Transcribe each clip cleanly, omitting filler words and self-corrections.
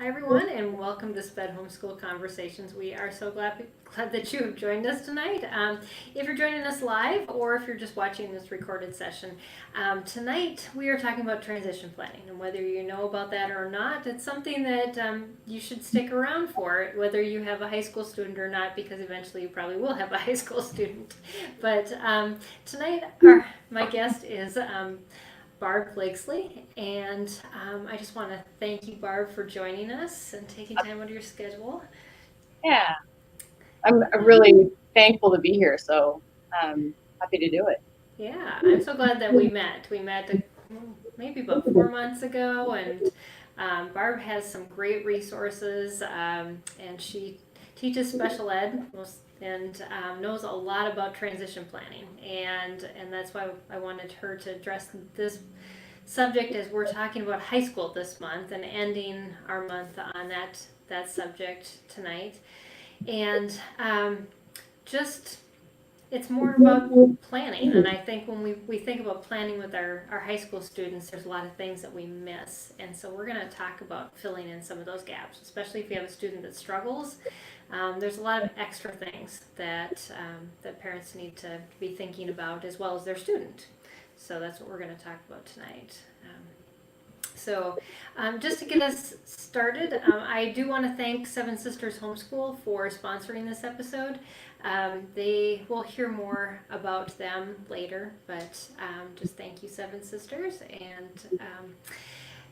Hi everyone, and welcome to SPED Homeschool Conversations. We are so glad that you have joined us tonight. If you're joining us live or if you're just watching this recorded session, tonight we are talking about transition planning. And whether you know about that or not, it's something that you should stick around for, whether you have a high school student or not, because eventually you probably will have a high school student. But tonight, my guest is Barb Blakesly, and I just want to thank you, Barb, for joining us and taking time out of your schedule. Yeah, I'm really thankful to be here, so happy to do it. Yeah, I'm so glad that we met. We met maybe about 4 months ago, and Barb has some great resources, and she teaches special ed and knows a lot about transition planning, and that's why I wanted her to address this subject as we're talking about high school this month and ending our month on that subject tonight. And just it's more about planning. And I think when we think about planning with our high school students, there's a lot of things that we miss. And so we're going to talk about filling in some of those gaps, especially if you have a student that struggles. There's a lot of extra things that parents need to be thinking about as well as their student. So that's what we're going to talk about tonight. Just to get us started, I do want to thank Seven Sisters Homeschool for sponsoring this episode. They will hear more about them later, but just thank you, Seven Sisters. And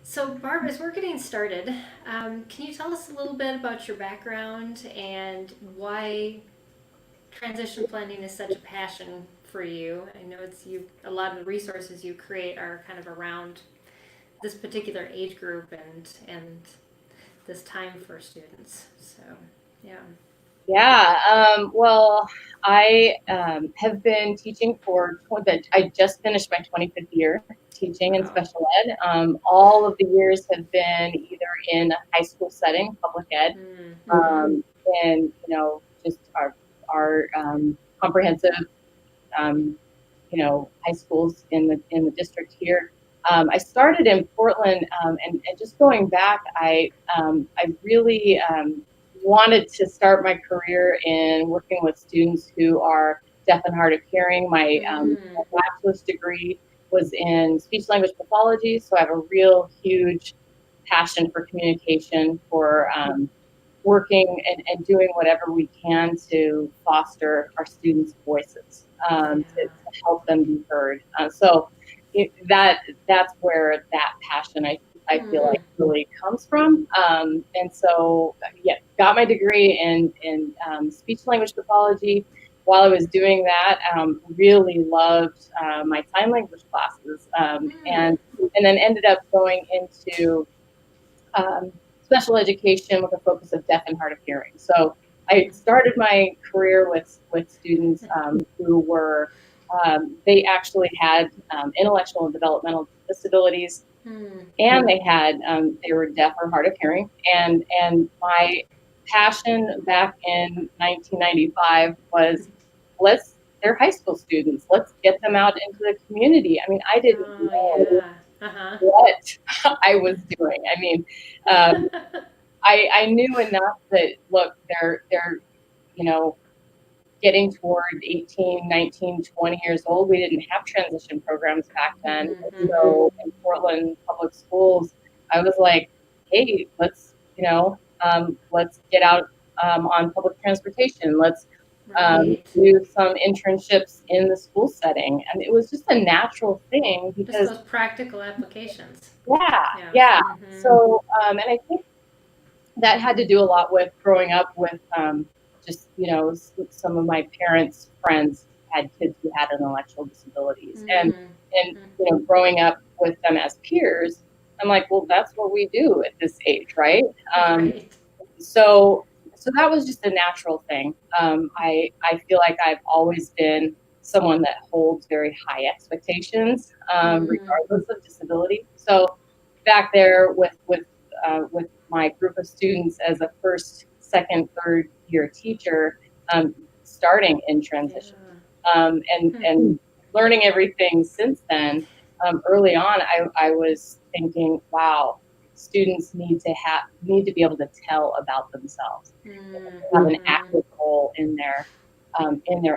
so, Barb, as we're getting started, can you tell us a little bit about your background and why transition planning is such a passion for you? I know it's you. A lot of the resources you create are kind of around this particular age group and this time for students. So, yeah. Well, I have been teaching I just finished my 25th year teaching in Wow. special ed. All of the years have been either in a high school setting, public ed, Mm-hmm. and just our comprehensive high schools in the district here. I started in Portland, and just going back, I really wanted to start my career in working with students who are deaf and hard of hearing. My bachelor's degree was in speech language pathology, so I have a real huge passion for communication, for working and doing whatever we can to foster our students' voices, to help them be heard. That's where that passion I feel like really comes from. And so, yeah, got my degree in speech language pathology. While I was doing that, really loved my sign language classes, and then ended up going into special education with a focus of deaf and hard of hearing. So I started my career with students who were they actually had intellectual and developmental disabilities, and they were deaf or hard of hearing. And my passion back in 1995 was, they're high school students. Let's get them out into the community. I mean, I didn't Oh, know yeah. Uh-huh. what I was doing. I mean, um, I knew enough that, look, they're you know getting toward 18, 19, 20 years old. We didn't have transition programs back then. So in Portland public schools, I was like, hey, let's get out on public transportation. Let's Right. do some internships in the school setting. And it was just a natural thing Just because, those practical applications. yeah, Yeah. yeah. Mm-hmm. So, and I think that had to do a lot with growing up with just some of my parents' friends had kids who had intellectual disabilities, and growing up with them as peers, I'm like, well, that's what we do at this age, right? Um, Right. so so that was just a natural thing. I feel like I've always been someone that holds very high expectations, regardless of disability. So back there with my group of students as a first, second, third year teacher, starting in transition, and learning everything since then. Early on, I was thinking, wow, students need to be able to tell about themselves, have an active role in their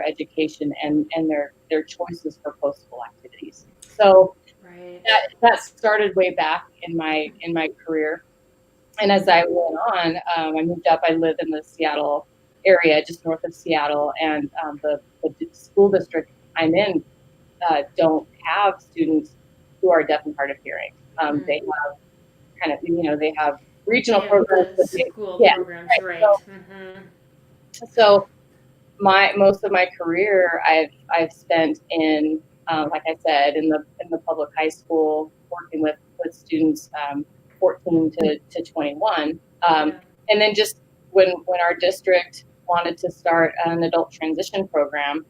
education and their choices for post-school activities. So Right. that started way back in my career. And as I went on, I moved up. I live in the Seattle area, just north of Seattle, and the school district I'm in don't have students who are deaf and hard of hearing. They have kind of, they have regional They have programs, the but school yeah, programs, right. right. So most of my career I've spent in, like I said, in the public high school, working with students 14 to 21, and then just when our district wanted to start an adult transition program,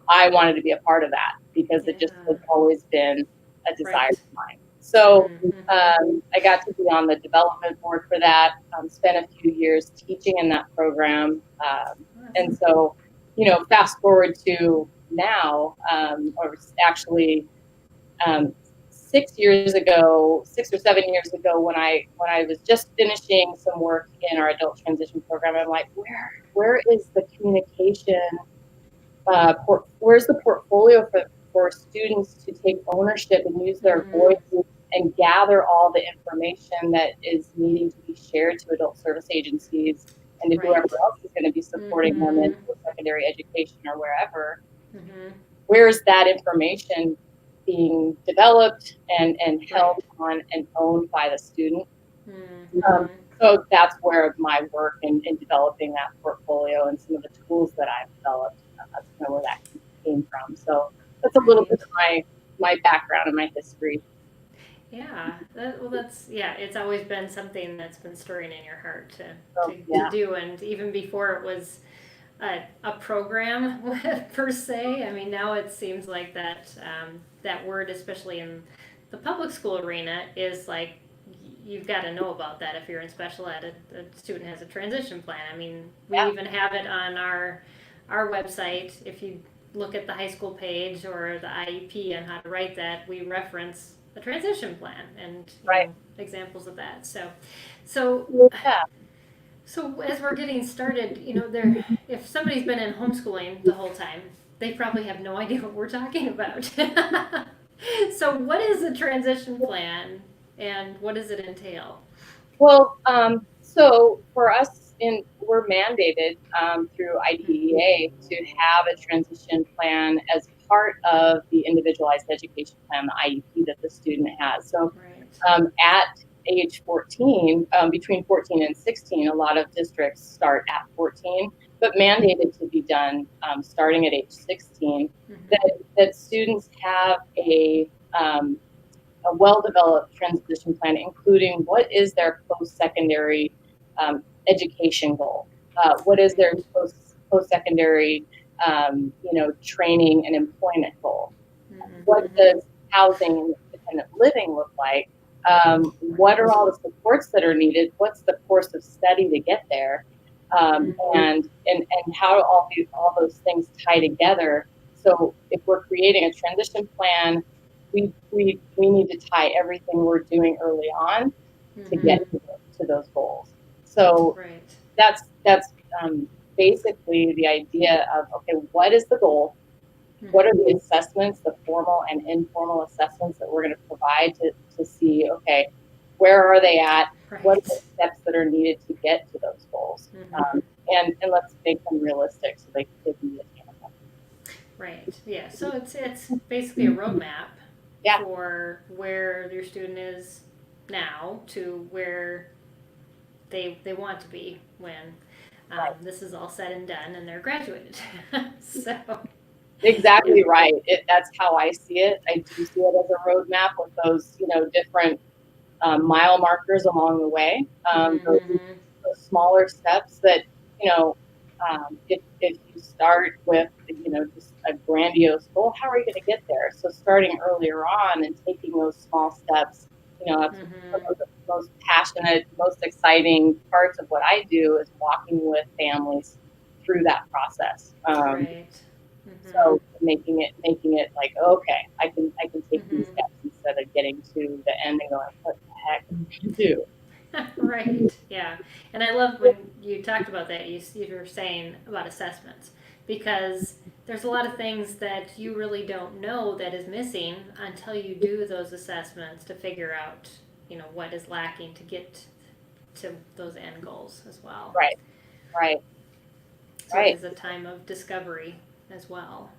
I wanted to be a part of that because it just has always been a desire of mine. So I got to be on the development board for that. Spent a few years teaching in that program, and so, fast forward to now, or actually 6 or 7 years ago, when I was just finishing some work in our adult transition program, I'm like, where is the communication? Where's the portfolio for students to take ownership and use their voices and gather all the information that is needing to be shared to adult service agencies and to whoever else is going to be supporting them in post-secondary education or wherever. Where's that information being developed and held on and owned by the student? So that's where my work in developing that portfolio and some of the tools that I've developed, that's kind of where that came from. So that's a little bit of my background and my history. Yeah, it's always been something that's been stirring in your heart to do, and even before it was a program per se. I mean, now it seems like that word, especially in the public school arena, is like you've got to know about that if you're in special ed. A student has a transition plan. I mean, we even have it on our website. If you look at the high school page or the IEP on how to write that, we reference the transition plan and examples of that. So as we're getting started, if somebody's been in homeschooling the whole time, they probably have no idea what we're talking about. So what is a transition plan and what does it entail? Well, so for us, we're mandated through IDEA to have a transition plan as part of the individualized education plan, the IEP that the student has. So at age 14, between 14 and 16, a lot of districts start at 14, but mandated to be done starting at age 16, that students have a well-developed transition plan, including what is their post-secondary education goal, what is their post-secondary training and employment goal, what does housing and independent living look like, what are all the supports that are needed, what's the course of study to get there, and how do all those things tie together. So if we're creating a transition plan, we need to tie everything we're doing early on to get to those goals. So that's basically the idea of, okay, what is the goal? What are the assessments, the formal and informal assessments that we're going to provide to see, okay, where are they at? What are the steps that are needed to get to those goals? And let's make them realistic so they can be attainable. Right. Yeah. So it's basically a roadmap for where your student is now to where they want to be when this is all said and done and they're graduated. So exactly right. That's how I see it. I do see it as a roadmap with those different mile markers along the way. Those smaller steps that if you start with just a grandiose goal, how are you going to get there? So starting earlier on and taking those small steps, that's some of the most passionate, most exciting parts of what I do is walking with families through that process. So making it like, okay, I can take these steps instead of getting to the end and going, what the heck am I going to do? Right. Yeah. And I love when you talked about that. You were saying about assessments because there's a lot of things that you really don't know that is missing until you do those assessments to figure out, what is lacking to get to those end goals as well. Right, right, So it right. is a time of discovery as well.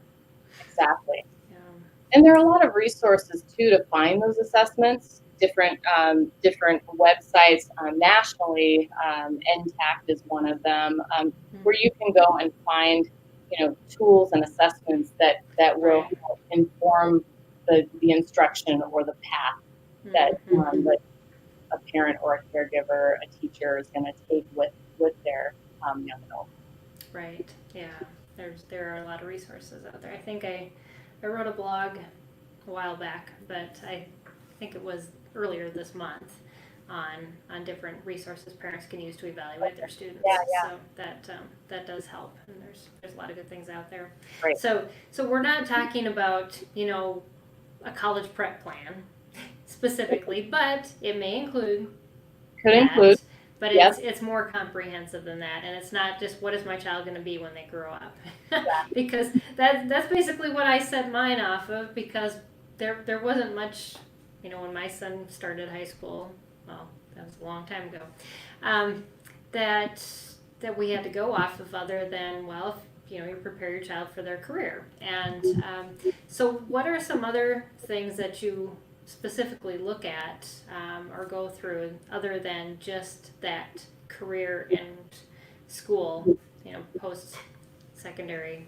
Exactly. Yeah. And there are a lot of resources too to find those assessments. Different websites nationally. NTACT is one of them, where you can go and find, tools and assessments that will Right. help inform the instruction or the path that that a parent or a caregiver, a teacher is going to take with their young adult. Right. Yeah. There are a lot of resources out there. I think I wrote a blog a while back, but I think it was earlier this month on different resources parents can use to evaluate their students. Yeah. So that does help, and there's a lot of good things out there. Right. So we're not talking about a college prep plan specifically, but it may include Could that. include. But Yes. it's more comprehensive than that, and it's not just what is my child going to be when they grow up, Yeah. because that's basically what I set mine off of, because there wasn't much, when my son started high school. Well, that was a long time ago. That we had to go off of, other than, well, you prepare your child for their career, and so what are some other things that you specifically look at or go through other than just that career and school, post-secondary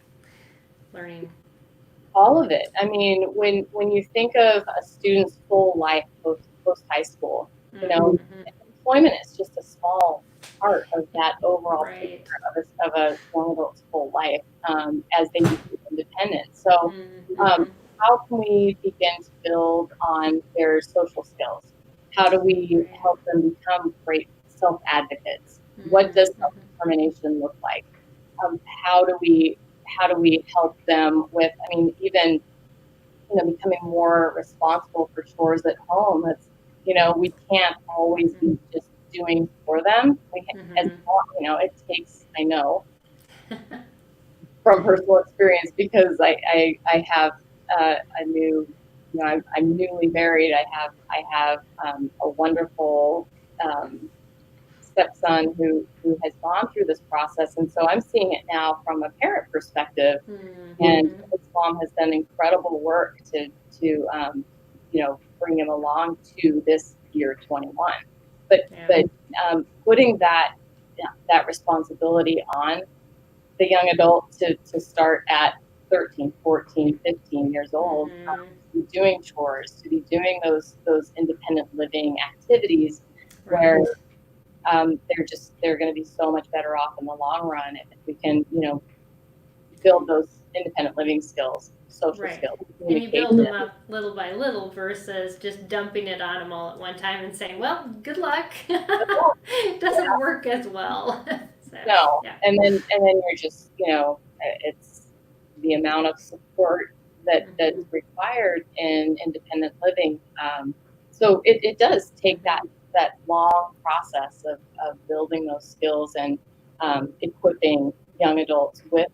learning? All of it. I mean, when you think of a student's full life post high school, employment is just a small part of that overall picture of a young adult's full life as they become independent. So, how can we begin to build on their social skills? How do we help them become great self-advocates? What does self-determination look like? How do we help them with, even, becoming more responsible for chores at home? It's, we can't always be just doing for them. As long, it takes, I know, from personal experience, because I have a new, I'm newly married. I have a wonderful stepson who has gone through this process, and so I'm seeing it now from a parent perspective. And his mom has done incredible work to bring him along to this year 21. But putting that responsibility on the young adult to start at 13, 14, 15 years old, to be doing chores, to be doing those independent living activities, where they're going to be so much better off in the long run if we can, build those independent living skills, social skills. And you build them up little by little versus just dumping it on them all at one time and saying, well, good luck. It doesn't work as well. No. Yeah. And then you're just, it's the amount of support that's required in independent living. So it does take that long process of building those skills and equipping young adults with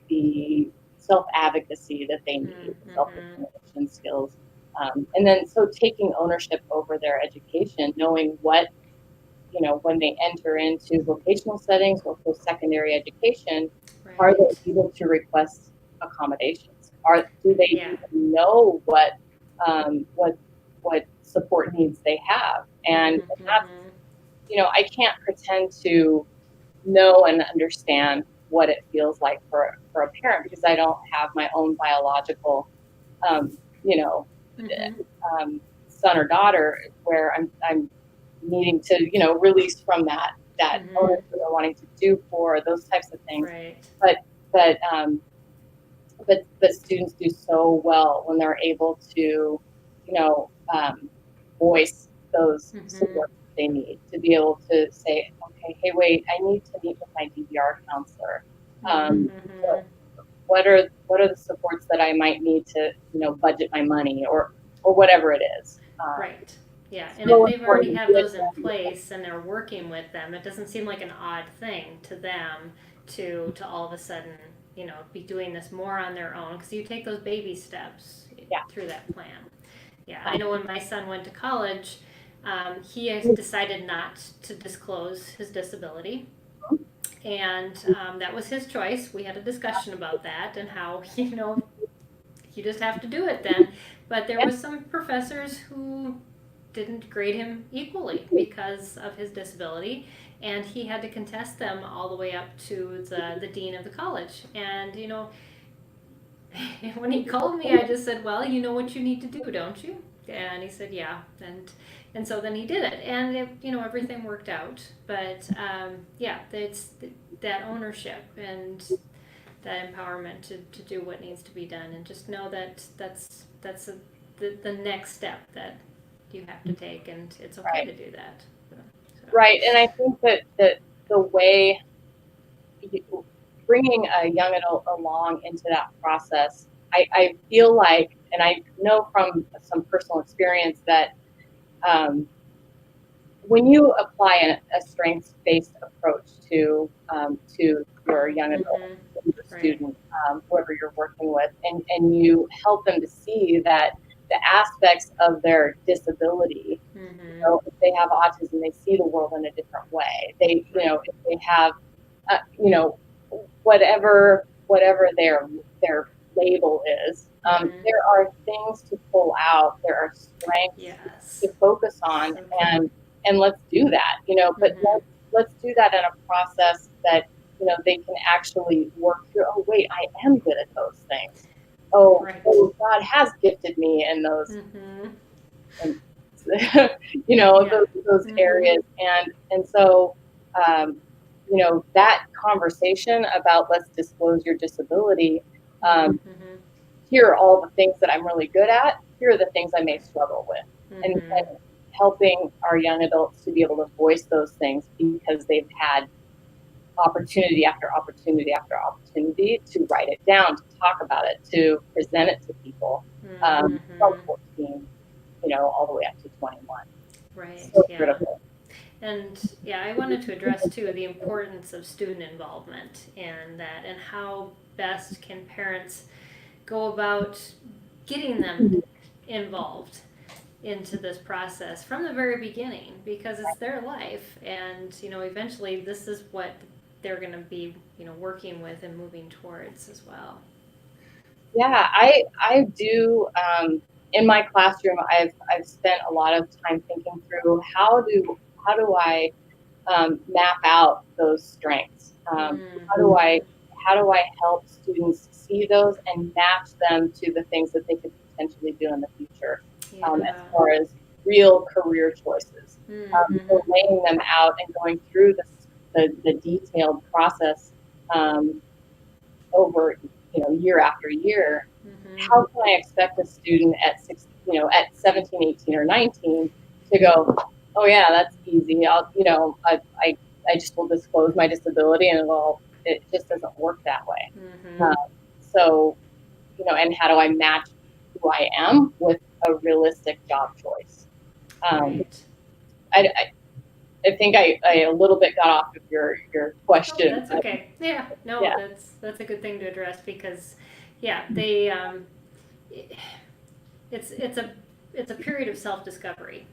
the self-advocacy that they need, self-determination skills. And then so taking ownership over their education, knowing what, when they enter into vocational settings or post-secondary education, are they able to request accommodations? Do they even know what support needs they have? And that's, I can't pretend to know and understand what it feels like for a parent, because I don't have my own biological, son or daughter where I'm needing to, release from that ownership or wanting to do for those types of things. But students do so well when they're able to, voice those supports they need, to be able to say, okay, hey, wait, I need to meet with my DBR counselor. What are the supports that I might need to, budget my money or whatever it is. Right. Yeah. And if So they've already important have to do those in it. place and they're working with them, it doesn't seem like an odd thing to them to all of a sudden, be doing this more on their own because you take those baby steps Yeah. through that plan. Yeah. I know when my son went to college, he has decided not to disclose his disability. And that was his choice. We had a discussion about that and how, you just have to do it then. But there Yeah. was some professors who didn't grade him equally because of his disability, and he had to contest them all the way up to the dean of the college. And when he called me, I just said, "Well, you know what you need to do, don't you?" And he said, "Yeah." And so then he did it, and everything worked out. But yeah, it's that ownership and that empowerment to do what needs to be done, and just know that that's the next step that you have to take, and it's okay Right. to do that. So. Right. And I think that the way bringing a young adult along into that process, I feel like, and I know from some personal experience that when you apply a strengths-based approach to your young adult, your student, whoever you're working with, and you help them to see that the aspects of their disability, if they have autism, they see the world in a different way. They, if they have, whatever their label is, there are things to pull out. There are strengths to focus on, and let's do that. But let's do that in a process that they can actually work through. Oh, wait, I am good at those things. Oh, God has gifted me in those, and those areas, and so. That conversation about let's disclose your disability. Here are all the things that I'm really good at. Here are the things I may struggle with, and helping our young adults to be able to voice those things because they've had opportunity after opportunity after opportunity to write it down, to talk about it, to present it to people from 14, all the way up to 21. Right. So critical. And yeah, I wanted to address too the importance of student involvement in that, and how best can parents go about getting them involved into this process from the very beginning, because it's their life, and eventually this is what they're going to be working with and moving towards as well. Yeah, I do. In my classroom, I've spent a lot of time thinking through how do I map out those strengths? How do I help students see those and match them to the things that they could potentially do in the future, as far as real career choices? So laying them out and going through the detailed process over year after year. How can I expect a student at 17, 18, or 19 to go, oh yeah, that's easy. I just will disclose my disability, and it just doesn't work that way. So, and how do I match who I am with a realistic job choice? I think I a little bit got off of your question. Oh, that's okay. Yeah, no, yeah. That's a good thing to address, because they it's a period of self-discovery.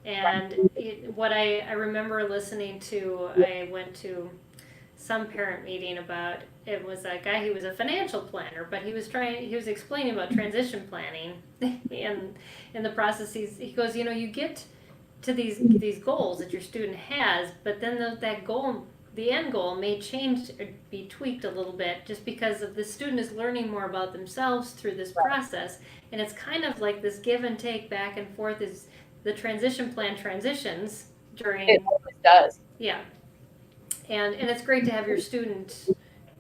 And what I remember listening to, I went to some parent meeting about, it was a guy who was a financial planner, but he was explaining about transition planning, and in the process he goes, you get to these goals that your student has, but then that goal, the end goal, may change or be tweaked a little bit, just because of the student is learning more about themselves through this process. And it's kind of like this give and take back and forth as the transition plan transitions during. It always does. Yeah. And it's great to have your student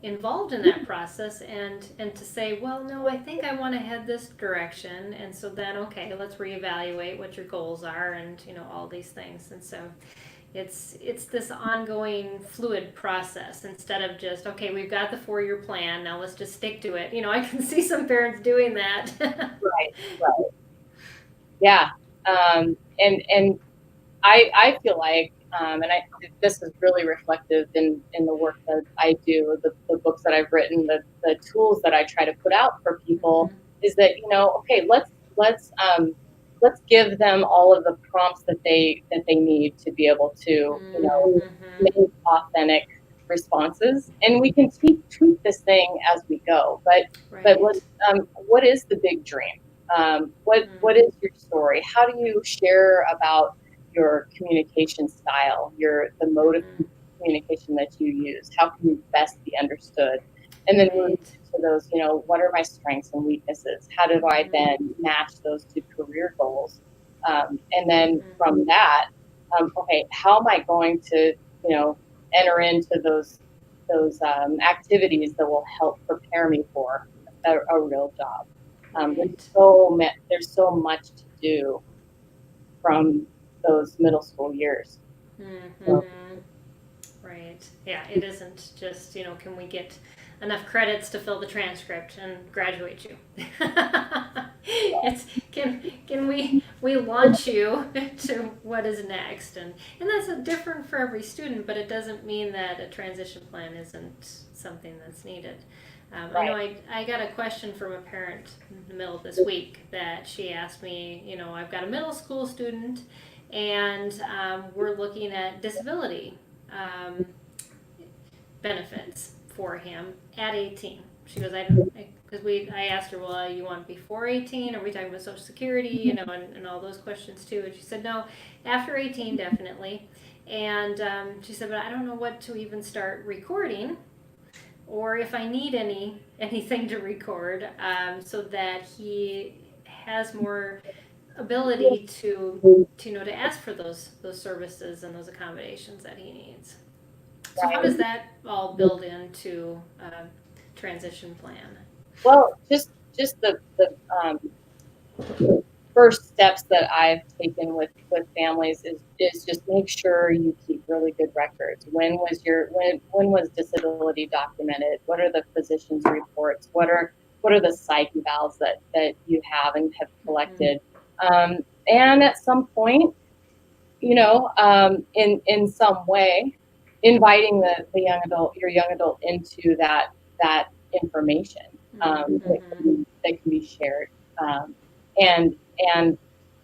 involved in that process, and to say, well, no, I think I want to head this direction, and so then, okay, let's reevaluate what your goals are, and all these things. And so it's this ongoing fluid process, instead of just, okay, we've got the 4-year plan, now let's just stick to it. I can see some parents doing that. Right. Yeah. And I feel like, this is really reflective in the work that I do, the books that I've written, the tools that I try to put out for people, is that, okay, let's give them all of the prompts that they need to be able to, make authentic responses, and we can tweak this thing as we go. But Right. what is the big dream? What is your story? How do you share about your communication style, the mode of communication that you use? How can you best be understood? And then moving to those, what are my strengths and weaknesses? How do I then match those to career goals? And then from that, okay, how am I going to, enter into those activities that will help prepare me for a real job? There's so much to do from those middle school years. So, Right. Yeah, it isn't just, can we get enough credits to fill the transcript and graduate you? It's can we launch you to what is next, and that's different for every student, but it doesn't mean that a transition plan isn't something that's needed. I know I got a question from a parent in the middle of this week that she asked me, I've got a middle school student, and we're looking at disability benefits for him at 18. She goes, I asked her, well, you want before 18? Are we talking about Social Security, and all those questions too? And she said, no, after 18, definitely. And she said, but I don't know what to even start recording, or if I need anything to record, so that he has more ability to to ask for those services and those accommodations that he needs. So how does that all build into a transition plan? well, just the first steps that I've taken with families is just make sure you keep really good records. When was disability documented? What are the physician's reports? What are the psych evals that you have and have collected? And at some point, in some way, inviting your young adult into that information that can be shared, and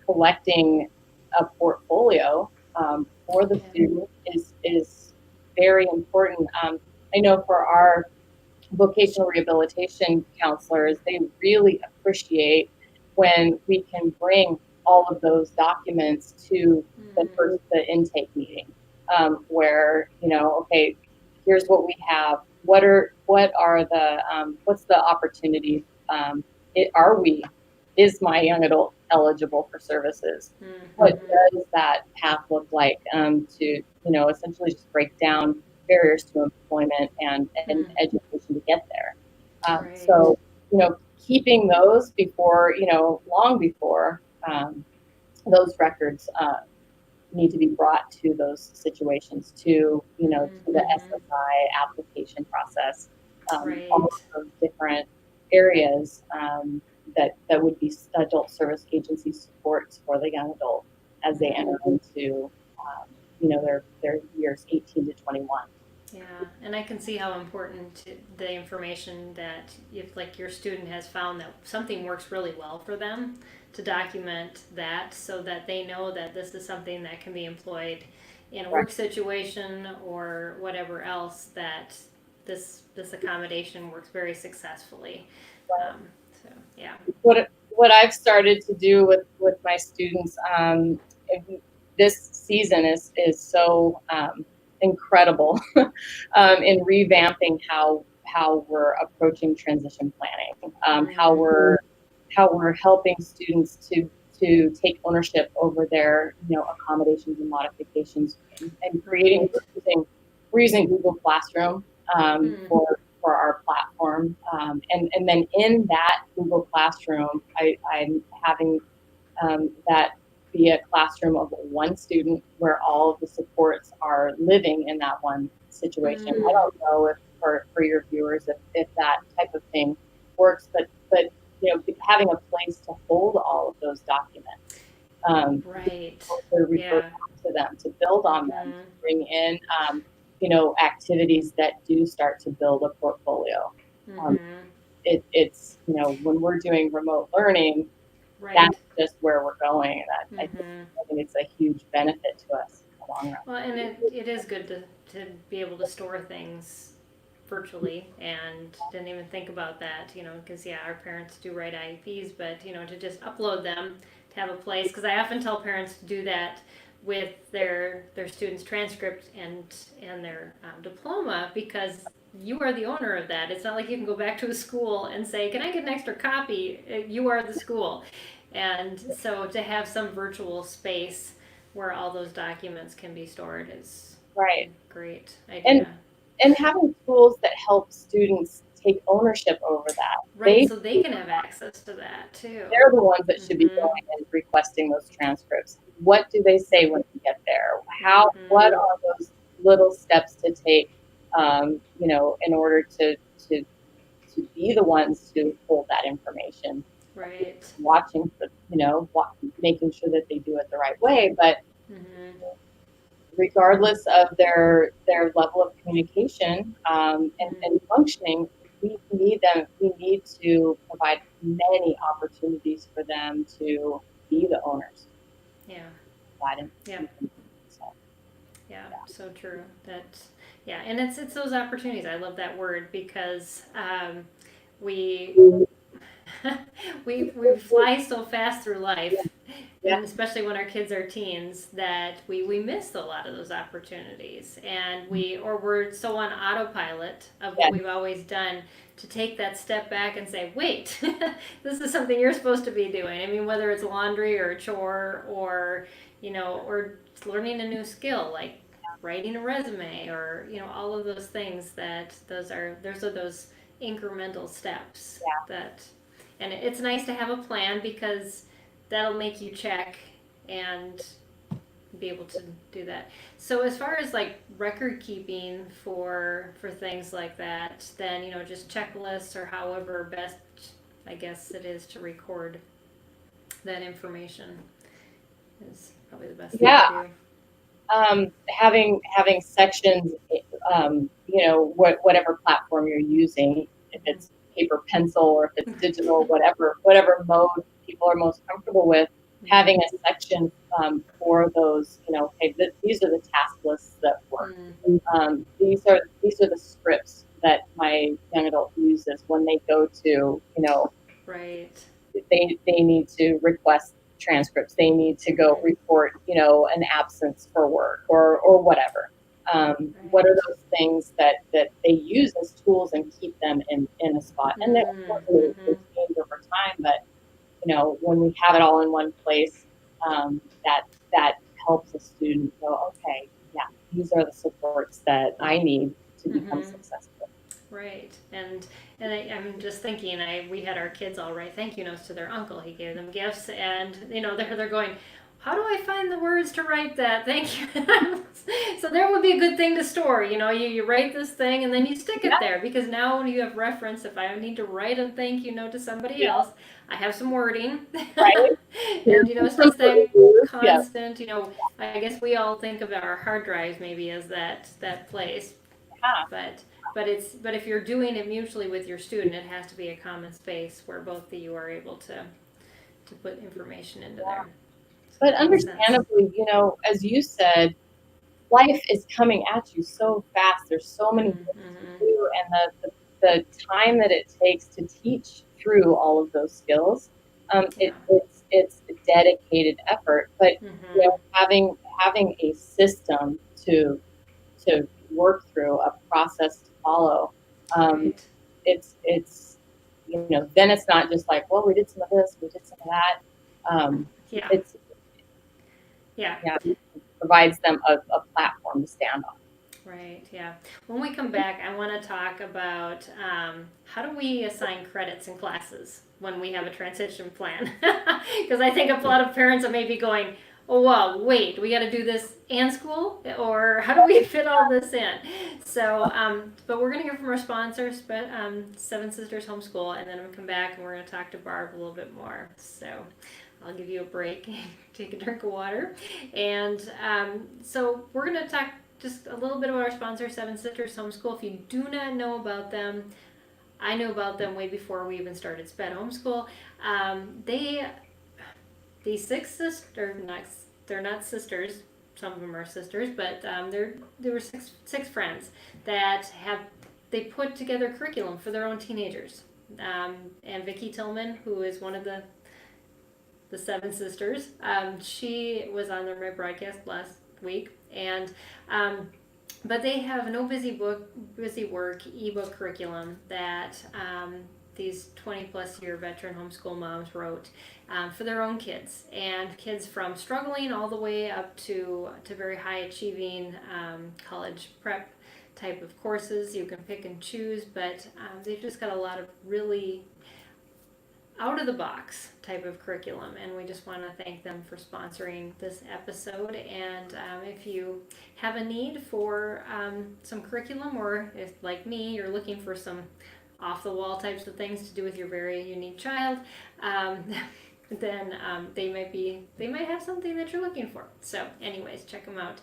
collecting a portfolio for the student is very important. I know for our vocational rehabilitation counselors, they really appreciate when we can bring all of those documents to the intake meeting, where okay, here's what we have. What's the opportunity? Is my young adult eligible for services? What does that path look like? To essentially just break down barriers to employment and education to get there. So keeping those before long before those records need to be brought to those situations, to the SSI application process, all of those different areas that would be adult service agency supports for the young adult as they enter into their years 18 to 21. Yeah, and I can see how important the information that if your student has found that something works really well for them, to document that so that they know that this is something that can be employed in a work situation or whatever else, that this accommodation works very successfully. So yeah. What I've started to do with my students this season is so incredible in revamping how we're approaching transition planning, how we're helping students to take ownership over their accommodations and modifications, and we're using Google Classroom for our platform, and then in that Google Classroom, I'm having that be a classroom of one student where all of the supports are living in that one situation. I don't know if for your viewers if that type of thing works, but having a place to hold all of those documents. Right. to refer Yeah. back to them, to build on them, Mhm. to bring in, activities that do start to build a portfolio. Um, Mhm. it's, when we're doing remote learning, Right. that's just where we're going. And Mhm. I think it's a huge benefit to us in the long run. Well, and it is good to be able to store things virtually, and didn't even think about that, because yeah, our parents do write IEPs, but to just upload them, to have a place, because I often tell parents to do that with their students' transcript and their diploma, because you are the owner of that. It's not like you can go back to a school and say, "Can I get an extra copy?" You are the school, and so to have some virtual space where all those documents can be stored is a Right. great And idea. and having tools that help students take ownership over that. Right, so they can have access to that too. They're the ones that should be Mhm. going and requesting those transcripts. What do they say when you get there? What Mhm. are those little steps to take, in order to be the ones to hold that information, Right. watching for, making sure that they do it the right way. But Mhm. regardless of their level of communication, Mhm. and functioning, we need them. We need to provide many opportunities for them to be the owners. Yeah. Provide Yeah. so, Yeah. So true. Yeah, and it's those opportunities. I love that word because we we fly so fast through life, yeah, and especially when our kids are teens, that we miss a lot of those opportunities, and we're so on autopilot of yeah, what we've always done, to take that step back and say, wait, this is something you're supposed to be doing. I mean, whether it's laundry or a chore, or or learning a new skill like writing a resume, or all of those things, that those incremental steps yeah. that. And it's nice to have a plan, because that'll make you check and be able to do that. So as far as like record keeping for things like that, then just checklists, or however best I guess it is to record that information, is probably the best thing Yeah. to do. Having sections, whatever platform you're using, if Mm-hmm. it's paper, pencil, or if it's digital, whatever mode people are most comfortable with, Mm-hmm. having a section, for those, hey, these are the task lists that work. Mm-hmm. These are the scripts that my young adult uses when they go to, Right. they need to request transcripts. They need to go Mm-hmm. report, an absence for work, or whatever. What are Right. those things that they use as tools and keep them in a spot? And then, of course, they Mm-hmm. change over time, but when we have it all in one place, that helps a student go, okay, yeah, these are the supports that I need to become Mm-hmm. successful. Right, I'm just thinking, we had our kids all write thank you notes to their uncle. He gave them gifts, and they're going, how do I find the words to write that? Thank you. So there would be a good thing to store. You write this thing and then you stick Yeah, it there, because now when you have reference, if I need to write a thank you note to somebody yeah, else, I have some wording, right. and Here's it's some just that proof. Yeah, constant. I guess we all think of our hard drives maybe as that place, yeah. but but if you're doing it mutually with your student, it has to be a common space where both of you are able to put information into there. So But that makes sense. understandably, as you said, life is coming at you so fast. There's so many things to Mm-hmm. do, and the time that it takes to teach through all of those skills, Yeah. it's a dedicated effort. But Mm-hmm. having a system to work through, a process to follow, um, Right. it's then it's not just like, well, we did some of this, we did some of that. Yeah. It's Yeah. Yeah, provides them a platform to stand on. Right. Yeah. When we come back, I want to talk about how do we assign credits in classes when we have a transition plan? Because I think a lot of parents are maybe going, "Oh well, wait, we got to do this and school, or how do we fit all this in?" So, but we're going to hear from our sponsors, but Seven Sisters Homeschool, and then we'll come back and we're going to talk to Barb a little bit more. So, I'll give you a break, take a drink of water. And so we're going to talk just a little bit about our sponsor, Seven Sisters Homeschool. If you do not know about them, I knew about them way before we even started SPED Homeschool. These six sisters, they're not sisters. Some of them are sisters, but there were six friends that they put together curriculum for their own teenagers. And Vicki Tillman, who is one of the Seven Sisters, she was on my broadcast last week, and but they have no busy work ebook curriculum that these 20 plus year veteran homeschool moms wrote for their own kids, and kids from struggling all the way up to very high achieving college prep type of courses. You can pick and choose, but they've just got a lot of really out of the box type of curriculum, and we just want to thank them for sponsoring this episode. And if you have a need for some curriculum, or if like me you're looking for some off the wall types of things to do with your very unique child, then they might have something that you're looking for. So anyways, check them out.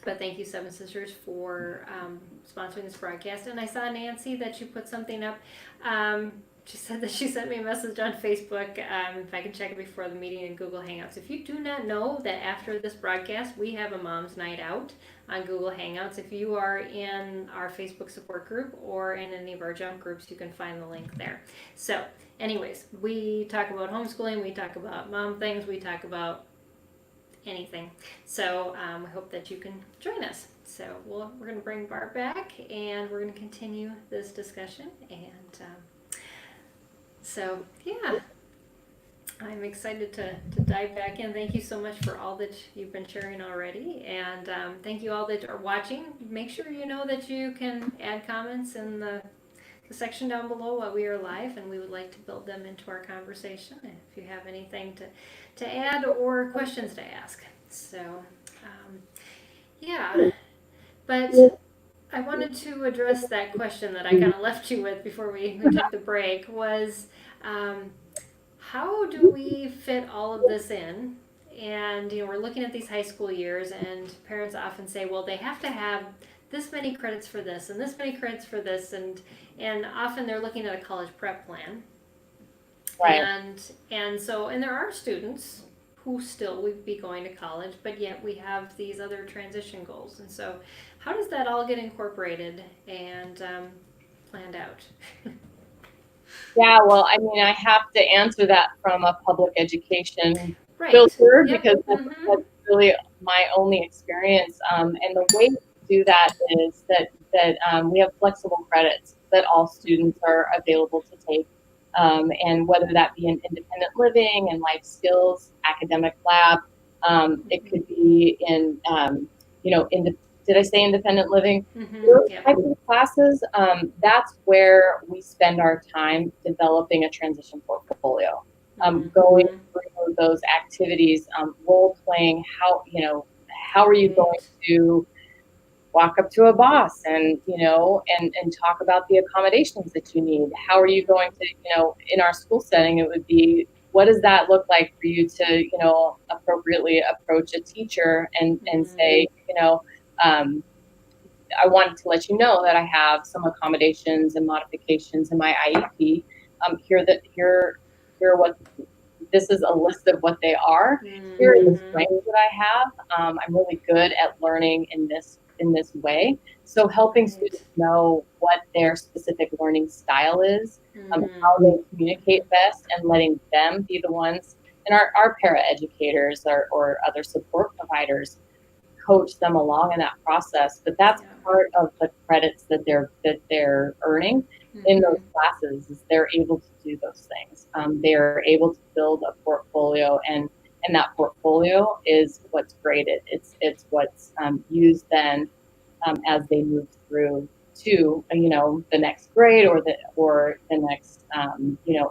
But thank you, Seven Sisters, for sponsoring this broadcast. And I saw, Nancy, that you put something up. She said that she sent me a message on Facebook, if I can check it before the meeting in Google Hangouts. If you do not know that after this broadcast, we have a Mom's Night Out on Google Hangouts. If you are in our Facebook support group or in any of our jump groups, you can find the link there. So anyways, we talk about homeschooling, we talk about mom things, we talk about anything. So I hope that you can join us. So we're going to bring Barb back, and we're going to continue this discussion. And so, yeah, I'm excited to dive back in. Thank you so much for all that you've been sharing already. And thank you all that are watching. Make sure you know that you can add comments in the section down below while we are live, and we would like to build them into our conversation if you have anything to add or questions to ask. So, yeah, but I wanted to address that question that I kind of left you with before we took the break, was how do we fit all of this in? And, we're looking at these high school years, and parents often say, well, they have to have this many credits for this and this many credits for this, and often they're looking at a college prep plan. Right. And there are students who still would be going to college, but yet we have these other transition goals. And so how does that all get incorporated and planned out? Yeah, well, I mean, I have to answer that from a public education Right. filter, Yep. because that's really my only experience. And the way to do that is that we have flexible credits that all students are available to take. And whether that be in independent living and life skills, academic lab, it could be in, did I say independent living? Those types of classes, that's where we spend our time developing a transition portfolio. Going through those activities, role playing, how are you going to walk up to a boss and talk about the accommodations that you need? How are you going to, in our school setting, it would be, what does that look like for you to, appropriately approach a teacher and say, I wanted to let you know that I have some accommodations and modifications in my IEP. Here are what, this is a list of what they are. Here are the strengths that I have. I'm really good at learning in this way. So helping students know what their specific learning style is, how they communicate best, and letting them be the ones, and our paraeducators or other support providers coach them along in that process. But that's part of the credits that they're earning in those classes, is they're able to do those things. They're able to build a portfolio, and that portfolio is what's graded. It's what's used then as they move through to the next grade or the next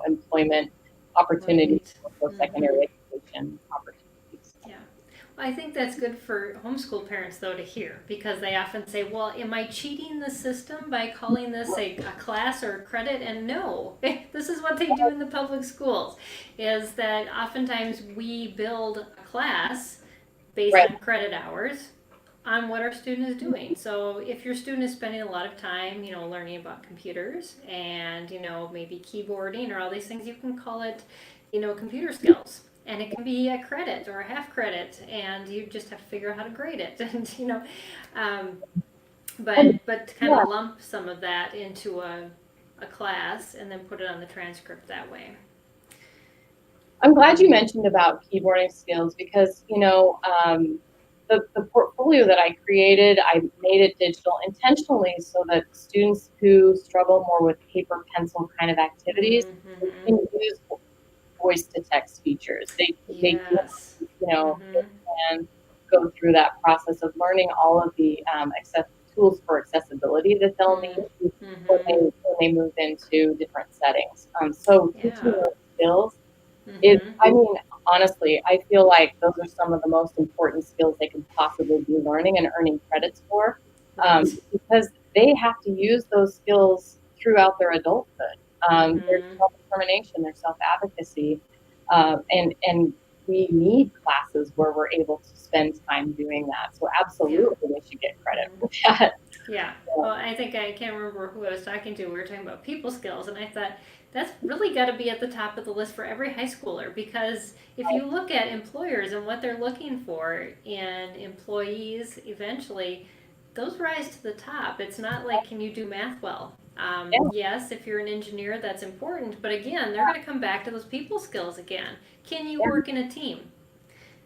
employment opportunities or secondary education opportunities. Yeah. I think that's good for homeschool parents, though, to hear, because they often say, well, am I cheating the system by calling this a class or a credit? And no, this is what they do in the public schools, is that oftentimes we build a class based Right. on credit hours on what our student is doing. So if your student is spending a lot of time, learning about computers and, maybe keyboarding or all these things, you can call it, computer skills. And it can be a credit or a half credit, and you just have to figure out how to grade it. And but kind of lump some of that into a class and then put it on the transcript that way. I'm glad you mentioned about keyboarding skills because, the portfolio that I created, I made it digital intentionally so that students who struggle more with paper pencil kind of activities can use voice to text features. They Yes. can go through that process of learning all of the tools for accessibility that they'll need when they move into different settings. So teaching those skills is, honestly, I feel like those are some of the most important skills they can possibly be learning and earning credits for, because they have to use those skills throughout their adulthood. Their self-determination, their self-advocacy, and we need classes where we're able to spend time doing that. So absolutely, they should get credit for that. Yeah. Well, I think I can't remember who I was talking to. We were talking about people skills, and I thought that's really got to be at the top of the list for every high schooler, because if you look at employers and what they're looking for in employees, eventually those rise to the top. It's not like, can you do math well? Yes, if you're an engineer, that's important, but again, they're going to come back to those people skills again. Can you work in a team?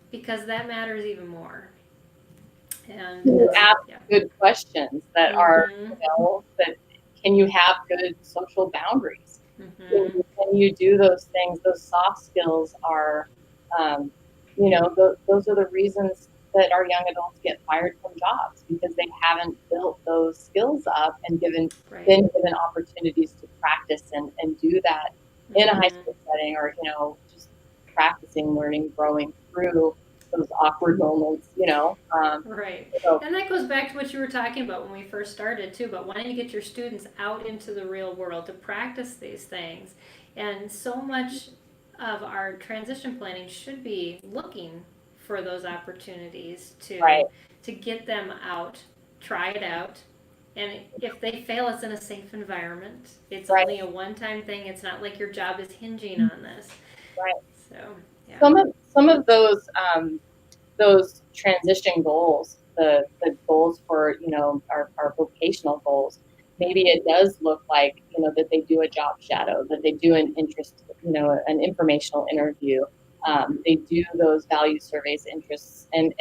Because that matters even more. And you ask good questions that are, that can you have good social boundaries? Can you do those things? Those soft skills are, those are the reasons that our young adults get fired from jobs, because they haven't built those skills up and been given opportunities to practice and do that in a high school setting, or, just practicing, learning, growing through those awkward moments, Right. So, and that goes back to what you were talking about when we first started too, but wanting to get your students out into the real world to practice these things. And so much of our transition planning should be looking for those opportunities to get them out, try it out. And if they fail, it's in a safe environment. It's only a one-time thing. It's not like your job is hinging on this. Right. So, yeah. Some of those transition goals, the goals for, our vocational goals, maybe it does look like, that they do a job shadow, that they do an an informational interview. They do those value surveys, interests, and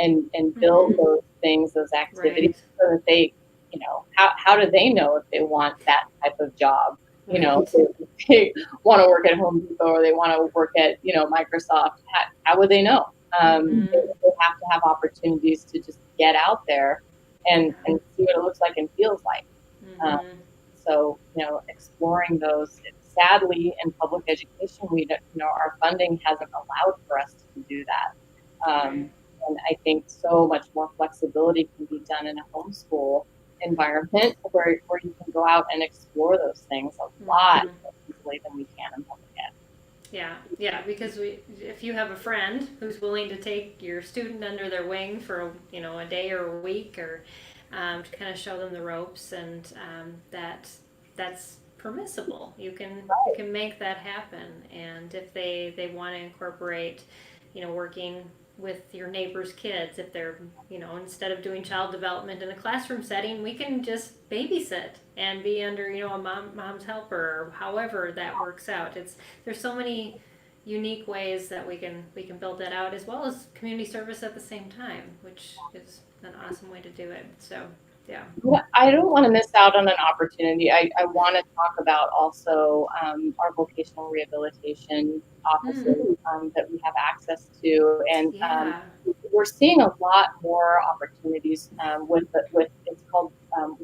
build those things, those activities, so that they, how do they know if they want that type of job? If they want to work at Home Depot or they want to work at, Microsoft, how would they know? They have to have opportunities to just get out there and see what it looks like and feels like. So, exploring those. Sadly, in public education, our funding hasn't allowed for us to do that. And I think so much more flexibility can be done in a homeschool environment where you can go out and explore those things a lot more easily than we can in public ed. Yeah, because if you have a friend who's willing to take your student under their wing for a day or a week, or to kind of show them the ropes, and that's permissible. You can make that happen. And if they want to incorporate, working with your neighbor's kids, if they're, instead of doing child development in a classroom setting, we can just babysit and be under, a mom's helper, or however that works out. There's so many unique ways that we can build that out, as well as community service at the same time, which is an awesome way to do it. So, yeah. I don't want to miss out on an opportunity. I want to talk about also our vocational rehabilitation offices that we have access to, and we're seeing a lot more opportunities with it's called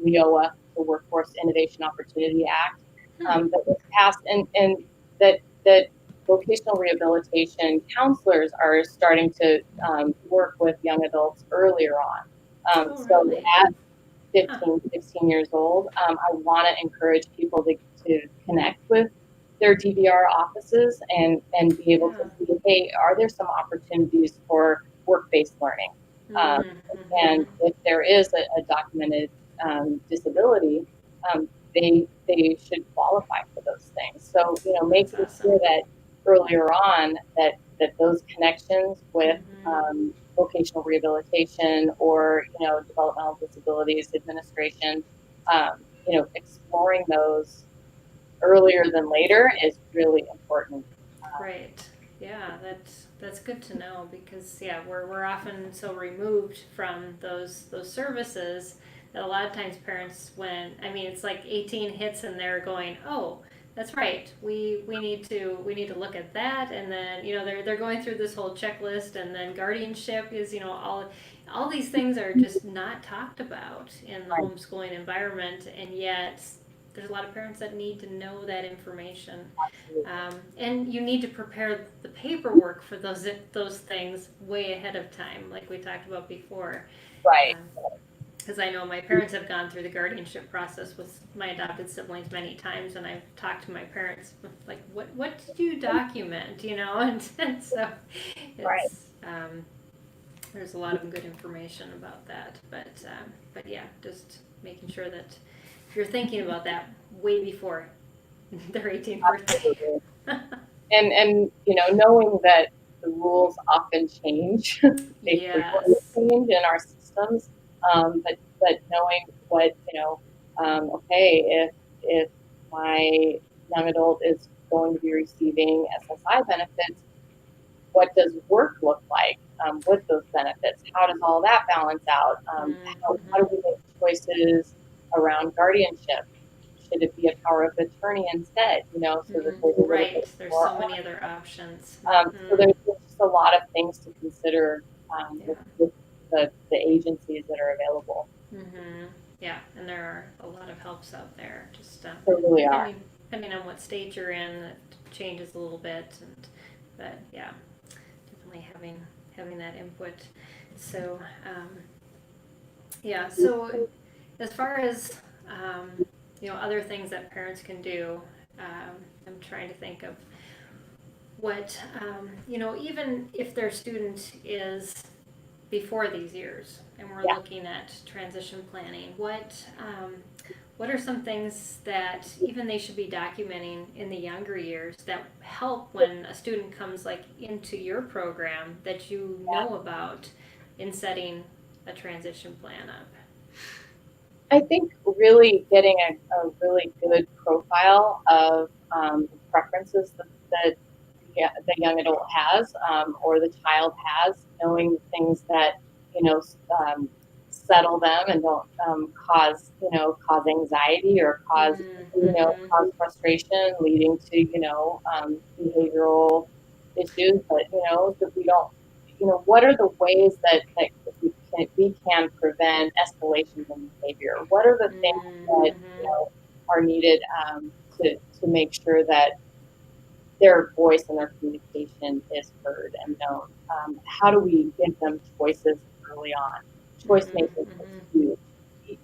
WIOA, the Workforce Innovation Opportunity Act, that was passed, and that vocational rehabilitation counselors are starting to work with young adults earlier on. Oh, So really? at Huh. 15, 16 years old, I want to encourage people to connect with their DVR offices and be able to Yeah. see, hey, are there some opportunities for work-based learning? Um, and Mm-hmm. if there is a documented disability, they should qualify for those things. So, That's making awesome. sure that earlier on that those connections with Mm-hmm. vocational rehabilitation or developmental disabilities administration, exploring those earlier than later is really important. Right. Yeah, that's good to know because yeah, we're often so removed from those services that a lot of times parents when I mean it's like 18 hits and they're going, "Oh, that's right. We need to look at that." And then, they're going through this whole checklist and then guardianship is, all these things are just not talked about in the Right. homeschooling environment and yet there's a lot of parents that need to know that information. And you need to prepare the paperwork for those things way ahead of time, like we talked about before. Right. Because I know my parents have gone through the guardianship process with my adopted siblings many times, and I've talked to my parents like, what did you document, and so Right. it's there's a lot of good information about that, but yeah, just making sure that if you're thinking about that way before their 18th birthday. Absolutely. And knowing that the rules often change, they frequently Yes. change in our systems. But knowing what okay, if my young adult is going to be receiving SSI benefits, what does work look like with those benefits? How does all that balance out? How do Mm-hmm. we make choices around guardianship? Should it be a power of attorney instead? So that there's a little Right. bit There's more so many ownership. other options. So there's just a lot of things to consider Yeah. with the agencies that are available. Yeah, and there are a lot of helps out there. Just There really are. depending on what state you're in, it changes a little bit. But yeah, definitely having that input. So yeah. So as far as other things that parents can do, I'm trying to think of what even if their student is before these years and we're Yeah. looking at transition planning, what are some things that even they should be documenting in the younger years that help when a student comes like into your program that you know about in setting a transition plan up? I think really getting a really good profile of preferences that the young adult has or the child has, knowing things that you know um, settle them and don't cause anxiety or Mm-hmm. cause frustration, leading to behavioral issues. But that we don't what are the ways that we can prevent escalations in behavior? What are the things that Mm-hmm. are needed to make sure that their voice and their communication is heard and known? How do we give them choices early on? Choice making is Mm-hmm. huge.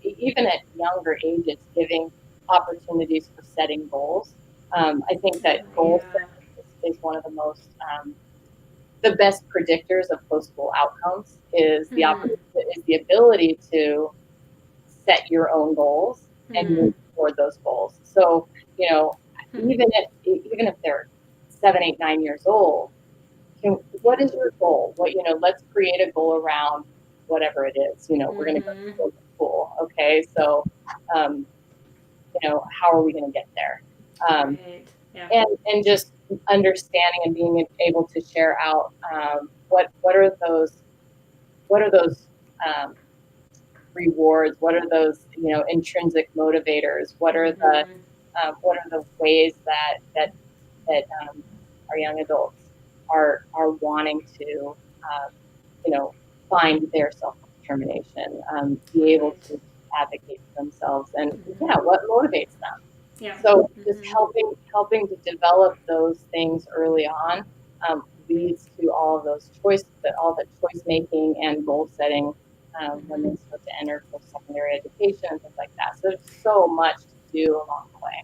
Even at younger ages, giving opportunities for setting goals. I think that goal Yeah. setting is one of the best predictors of post-school outcomes is Mm-hmm. is the ability to set your own goals and Mm-hmm. move toward those goals. So, you know, even if they're 7, 8, 9 years old, what is your goal? Let's create a goal around whatever it is. We're going to go Mm-hmm. to school. Okay, so, how are we going to get there? Um, Right. Yeah. and just understanding and being able to share out what are those um, rewards, what are those intrinsic motivators, Mm-hmm. what are the ways that our young adults are wanting to um, find their self determination, be able Right. to advocate for themselves, and Mm-hmm. yeah, what motivates them. Yeah. So just helping to develop those things early on leads to all the choice making and goal setting when they start to enter post-secondary education and things like that. So there's so much to do along the way.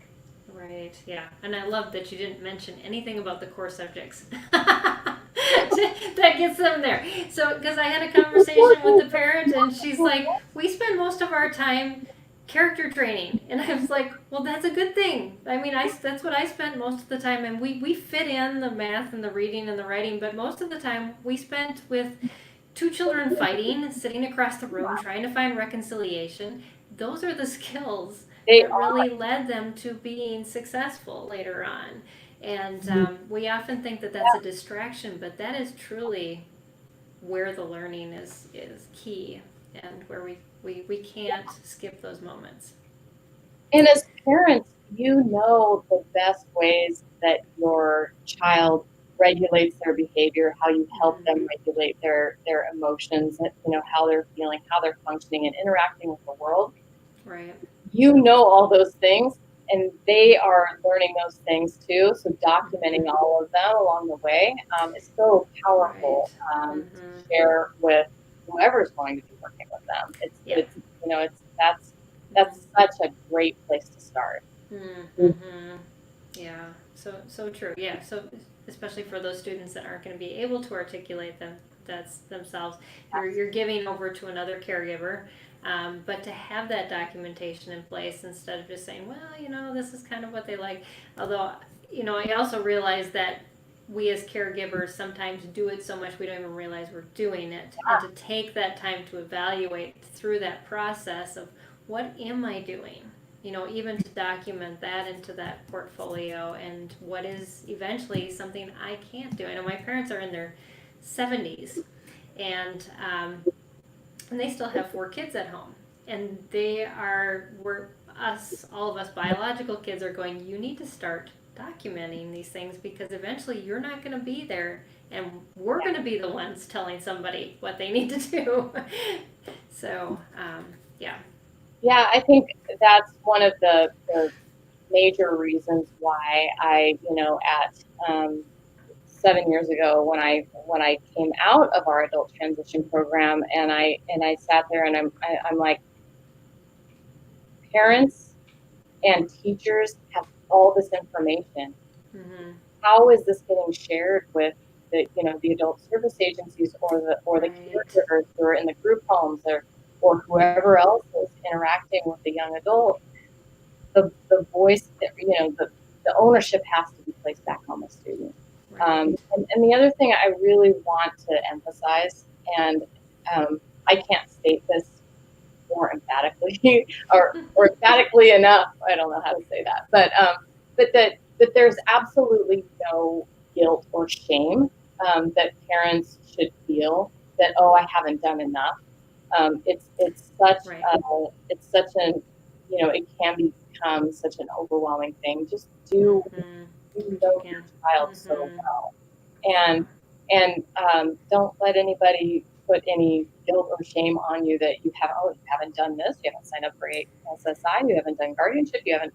Right, yeah. And I love that you didn't mention anything about the core subjects. That gets them there. So, because I had a conversation with the parent, and she's like, we spend most of our time character training. And I was like, well, that's a good thing. I mean, that's what I spent most of the time. And we fit in the math and the reading and the writing, but most of the time we spent with two children fighting, sitting across the room, trying to find reconciliation. Those are the skills They that are. really led them to being successful later on. And we often think that that's a distraction, but that is truly where the learning is key and where we can't skip those moments. And as parents, you know the best ways that your child regulates their behavior, how you help them regulate their emotions, how they're feeling, how they're functioning and interacting with the world. Right. You know all those things, and they are learning those things too. So documenting all of them along the way is so powerful to share with whoever's going to be working with them. That's such a great place to start. Yeah, so true. Yeah, so especially for those students that aren't going to be able to articulate that's themselves, you're giving over to another caregiver. But to have that documentation in place instead of just saying, well, this is kind of what they like. Although, I also realize that we as caregivers sometimes do it so much we don't even realize we're doing it. And to take that time to evaluate through that process of what am I doing? Even to document that into that portfolio and what is eventually something I can't do. I know my parents are in their 70s and they still have 4 kids at home. And all of us biological kids are going, you need to start documenting these things because eventually you're not going to be there and we're going to be the ones telling somebody what they need to do. So, yeah. Yeah, I think that's one of the major reasons why I, at 7 years ago when I came out of our adult transition program, and I sat there and I'm like, parents and teachers have all this information. How is this getting shared with the adult service agencies or the caregivers who are in the group homes or whoever else is interacting with the young adult? The voice, the ownership has to be placed back on the student. And the other thing I really want to emphasize, and I can't state this more emphatically or emphatically enough. I don't know how to say that, but that there's absolutely no guilt or shame that parents should feel that, oh, I haven't done enough. It's such an it can become such an overwhelming thing. Just do you know your child so well, and don't let anybody put any guilt or shame on you that you haven't done this, you haven't signed up for SSI, you haven't done guardianship, you haven't,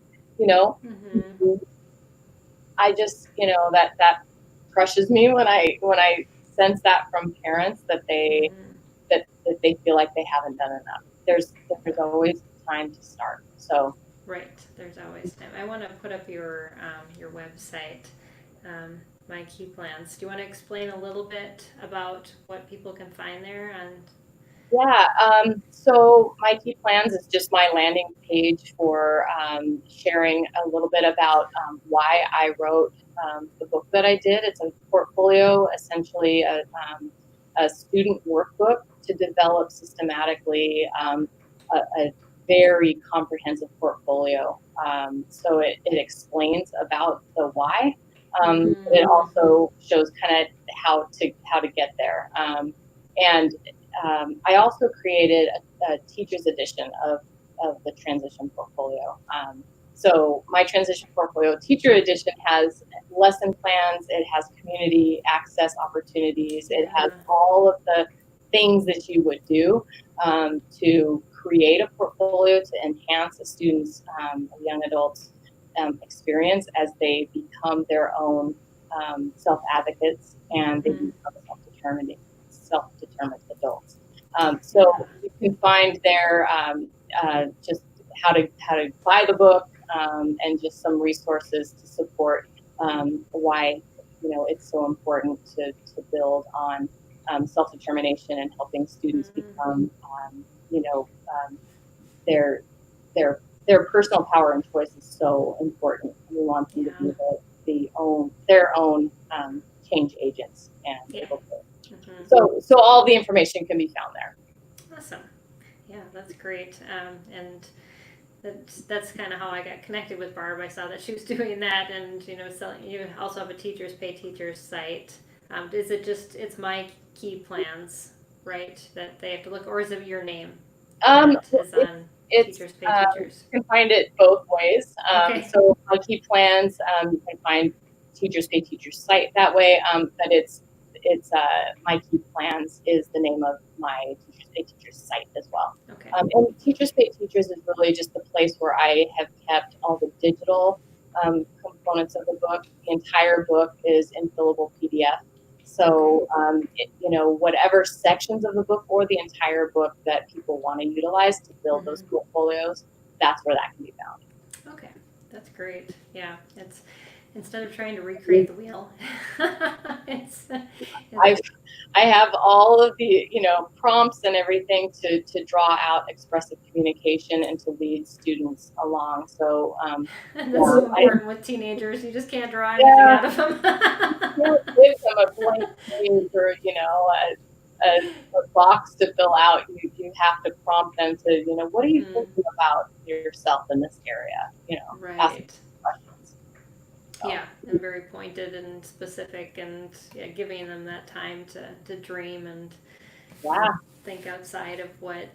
I just, that crushes me when I sense that from parents that they that they feel like they haven't done enough. There's always time to start. So right, there's always time. I want to put up your website, My Key Plans. Do you want to explain a little bit about what people can find there? Yeah, so My Key Plans is just my landing page for sharing a little bit about why I wrote the book that I did. It's a portfolio, essentially a student workbook to develop systematically a very comprehensive portfolio. So it explains about the why. It also shows kind of how to get there. And I also created a teacher's edition of the transition portfolio. So my transition portfolio teacher edition has lesson plans, it has community access opportunities, it has all of the things that you would do to create a portfolio to enhance a student's, a young adult's experience as they become their own self-advocates, and they become self-determined adults. So you can find there just how to buy the book, and just some resources to support why it's so important to build on self-determination and helping students become their their personal power and choice is so important. We want them to be their own change agents and able to. So all the information can be found there. Awesome. Yeah, that's great. And that's kind of how I got connected with Barb. I saw that she was doing that, and you also have a Teachers Pay Teachers site. Is it just it's My Key Plans, right? That they have to look, or is it your name? Teachers Pay Teachers. You can find it both ways. Okay. So My Key Plans, you can find Teachers Pay Teachers site that way. But it's My Key Plans is the name of my Teachers Pay Teachers site as well. Okay. And Teachers Pay Teachers is really just the place where I have kept all the digital components of the book. The entire book is in fillable PDF. So, whatever sections of the book or the entire book that people want to utilize to build those portfolios, that's where that can be found. Okay, that's great. Yeah, it's instead of trying to recreate the wheel, I have all of the prompts and everything to draw out expressive communication and to lead students along. So that's so important with teenagers. You just can't draw anything out of them. You can't give them a blank page or a box to fill out. You have to prompt them to what are you thinking about yourself in this area? Right. Ask questions. So. Yeah, and very pointed and specific, and giving them that time to dream and think outside of what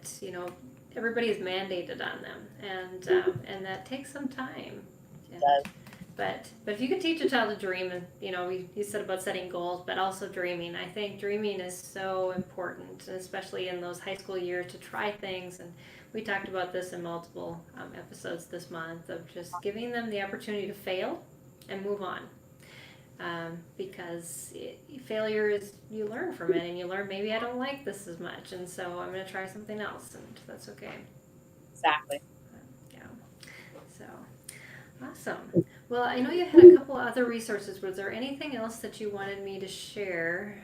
everybody is mandated on them, and that takes some time. It does. But if you could teach a child to dream, and you said about setting goals, but also dreaming. I think dreaming is so important, and especially in those high school years, to try things. And we talked about this in multiple episodes this month of just giving them the opportunity to fail and move on, because failure is, you learn from it, and you learn, maybe I don't like this as much, and so I'm going to try something else, and that's okay. Exactly. Yeah. So awesome. Well, I know you had a couple other resources. Was there anything else that you wanted me to share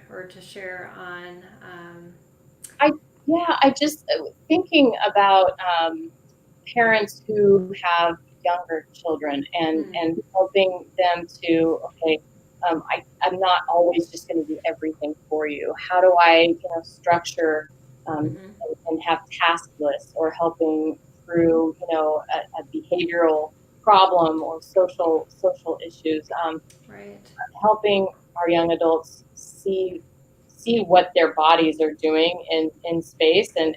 on? I just thinking about parents who have younger children and helping them to, I'm not always just going to do everything for you. How do I structure and have task lists, or helping through a behavioral problem or social issues, helping our young adults see what their bodies are doing in space and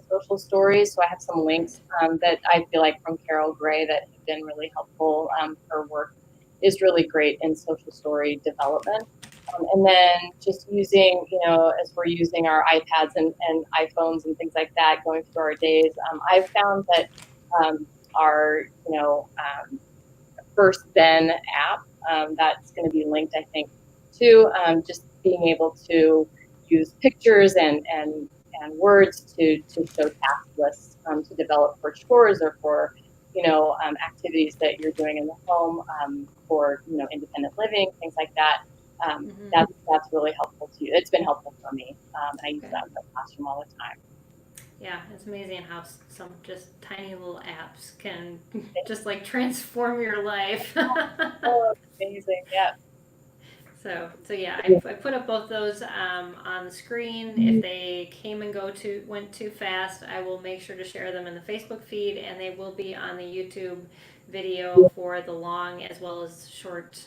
social stories. So I have some links that I feel like from Carol Gray that have been really helpful. Her work is really great in social story development. And then just using, as we're using our iPads and iPhones and things like that, going through our days, I've found that our, First Then app, that's going to be linked, I think, to just being able to use pictures and words to show task lists to develop for chores or for activities that you're doing in the home, for independent living, things like that. That's really helpful to you. It's been helpful for me, and I use that in the classroom all the time. Yeah, it's amazing how some just tiny little apps can just like transform your life. Oh, it's amazing! Yeah. So yeah, I put up both those on the screen. If they went too fast, I will make sure to share them in the Facebook feed, and they will be on the YouTube video for the long as well as short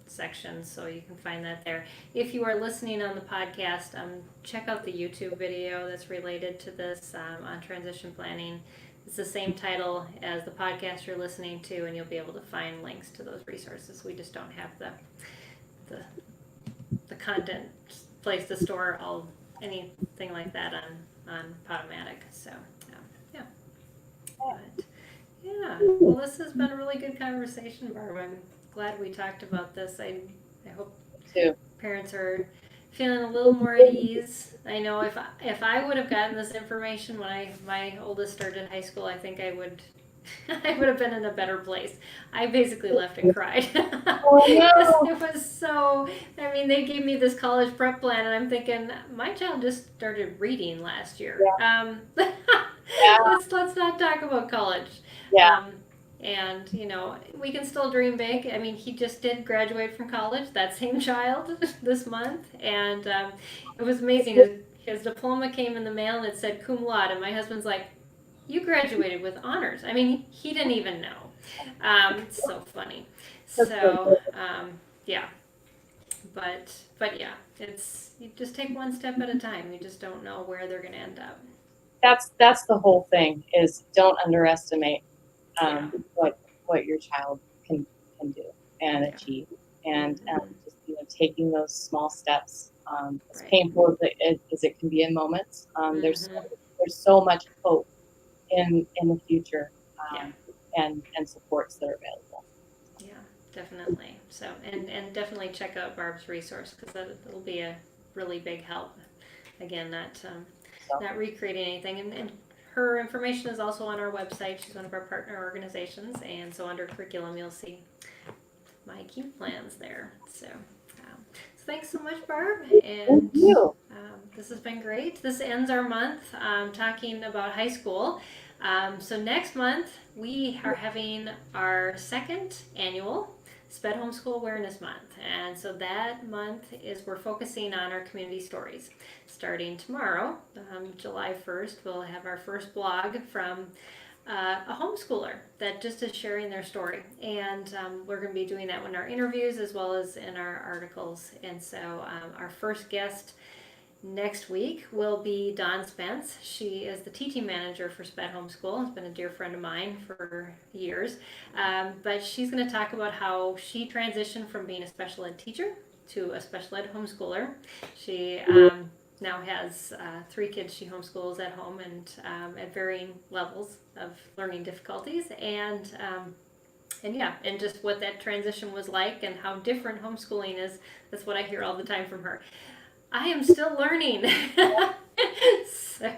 sections, so you can find that there. If you are listening on the podcast, check out the YouTube video that's related to this on transition planning. It's the same title as the podcast you're listening to, and you'll be able to find links to those resources. We just don't have the content place to store anything like that on Podomatic. So yeah. But Yeah. Well, this has been a really good conversation, Barb. I'm glad we talked about this. I hope Too. parents are feeling a little more at ease. I know if I would have gotten this information when my oldest started high school, I think I would I would have been in a better place. I basically left and cried Oh because no. it was so. I mean, they gave me this college prep plan, and I'm thinking my child just started reading last year. Yeah. Let's not talk about college. Yeah. And we can still dream big. I mean, he just did graduate from college, that same child, this month, and it was amazing. His diploma came in the mail and it said cum laude, and my husband's like, "You graduated with honors." I mean, he didn't even know. It's so funny. That's so So good. yeah, but yeah, you just take one step at a time. You just don't know where they're going to end up. That's the whole thing, is don't underestimate Yeah. what your child can do and Yeah. achieve, and Mhm. just taking those small steps, as Right. painful as it can be in moments. Mhm. There's so much hope in the future, Yeah. and supports that are available. Yeah, definitely. So, and definitely check out Barb's resource because that'll be a really big help. Again, So not recreating anything, and her information is also on our website. She's one of our partner organizations, and so under curriculum, you'll see My Key plans there. So thanks so much, Barb, thank and you. this has been great. This ends our month talking about high school. So next month we are having our second annual SPED Homeschool Awareness Month, and so that month we're focusing on our community stories. Starting tomorrow, July 1st, we'll have our first blog from a homeschooler that just is sharing their story, and we're going to be doing that in our interviews as well as in our articles. And so our first guest next week will be Dawn Spence. She is the teaching manager for SPED Homeschool. Has been a dear friend of mine for years. But she's going to talk about how she transitioned from being a special ed teacher to a special ed homeschooler. She now has 3 kids she homeschools at home, and at varying levels of learning difficulties. And yeah, and just what that transition was like and how different homeschooling is. That's what I hear all the time from her. I am still learning. So,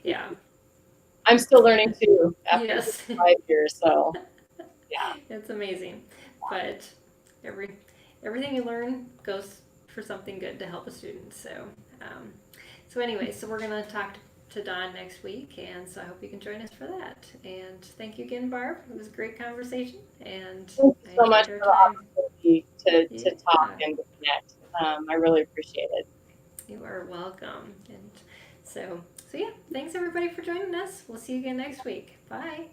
yeah. I'm still learning too after Yes. 5 years. So yeah. It's amazing. But everything you learn goes for something good to help a student. Um, so anyway, so we're going to talk to Dawn next week, and so I hope you can join us for that. And thank you again, Barb. It was a great conversation, and Thank you I so much enjoyed for our the time. opportunity to talk Yeah. and to connect. I really appreciate it. You are welcome. And so yeah, thanks everybody for joining us. We'll see you again next week. Bye.